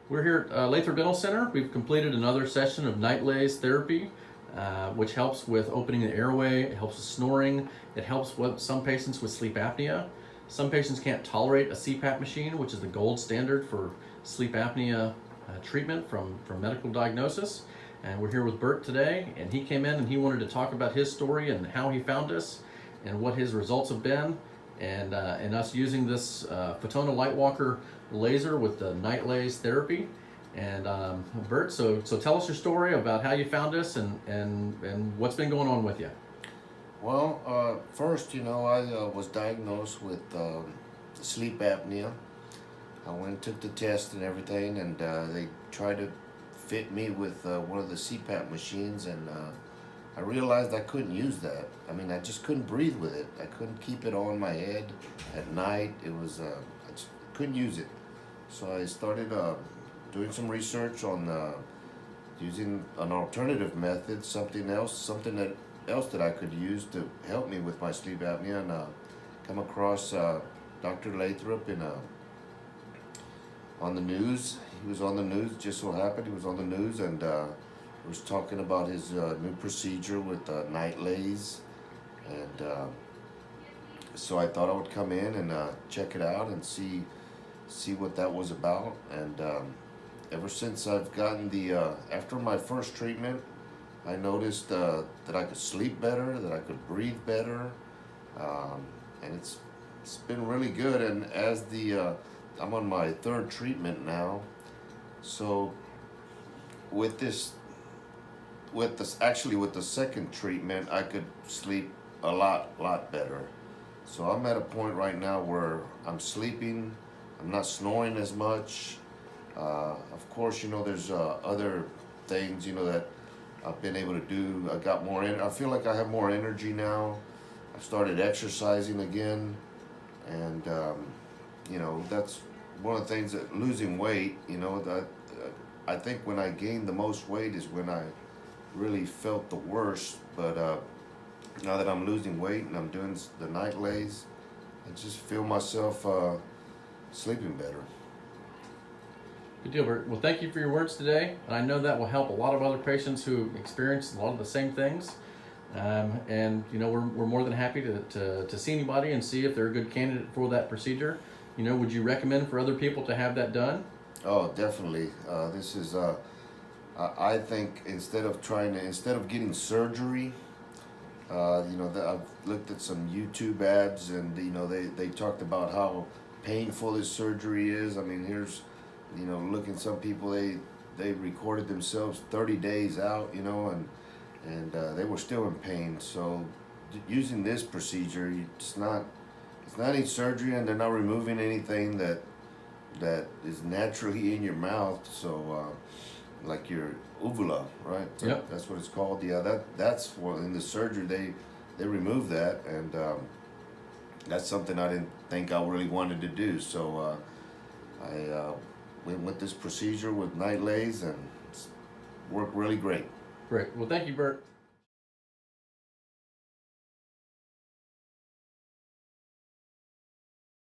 We're here at Lathrop Dental Center. We've completed another session of Nightlase therapy, which helps with opening the airway. It helps with snoring. It helps with some patients with sleep apnea. Some patients can't tolerate a CPAP machine, which is the gold standard for sleep apnea treatment from medical diagnosis. And we're here with Bert today, and he came in and he wanted to talk about his story and how he found us and what his results have been, and us using this Fotona lightwalker laser with the Nightlase therapy. And Bert, so tell us your story about how you found us and what's been going on with you. Well, first, I was diagnosed with sleep apnea. I went and took the test and everything, and they tried to fit me with one of the CPAP machines, and I realized I couldn't use that. I mean, I just couldn't breathe with it. I couldn't keep it on my head at night. It was, I just couldn't use it. So I started doing some research on using an alternative method, something else that I could use to help me with my sleep apnea, and come across Dr. Lathrop on the news. He was on the news, just so happened he was on the news, and was talking about his new procedure with Nightlase, and so I thought I would come in and check it out and see what that was about. And ever since I've gotten after my first treatment, I noticed that I could sleep better, that I could breathe better, and it's been really good. And as I'm on my third treatment now, so with the second treatment, I could sleep a lot better. So I'm at a point right now where I'm sleeping, I'm not snoring as much. Of course, there's other things, that I've been able to do. I got more I feel like I have more energy now. I've started exercising again, and that's one of the things, that losing weight, that I think when I gained the most weight is when I really felt the worst. But now that I'm losing weight and I'm doing the Nightlase, I just feel myself sleeping better. Good deal, Bert. Well, thank you for your words today. And I know that will help a lot of other patients who experience a lot of the same things. And we're more than happy to see anybody and see if they're a good candidate for that procedure. Would you recommend for other people to have that done? Oh, definitely. This is I think instead of getting surgery, I've looked at some YouTube ads, and they talked about how painful this surgery is. I mean, here's looking, some people, they recorded themselves 30 days out, and they were still in pain. So using this procedure, it's not any surgery, and they're not removing anything that is naturally in your mouth. So like your uvula, right? So yep. That's what it's called. Yeah, that's what in the surgery they remove that, and that's something I didn't think I really wanted to do. So I went with this procedure with Nightlase, and it's worked really great. Great. Well, thank you, Bert.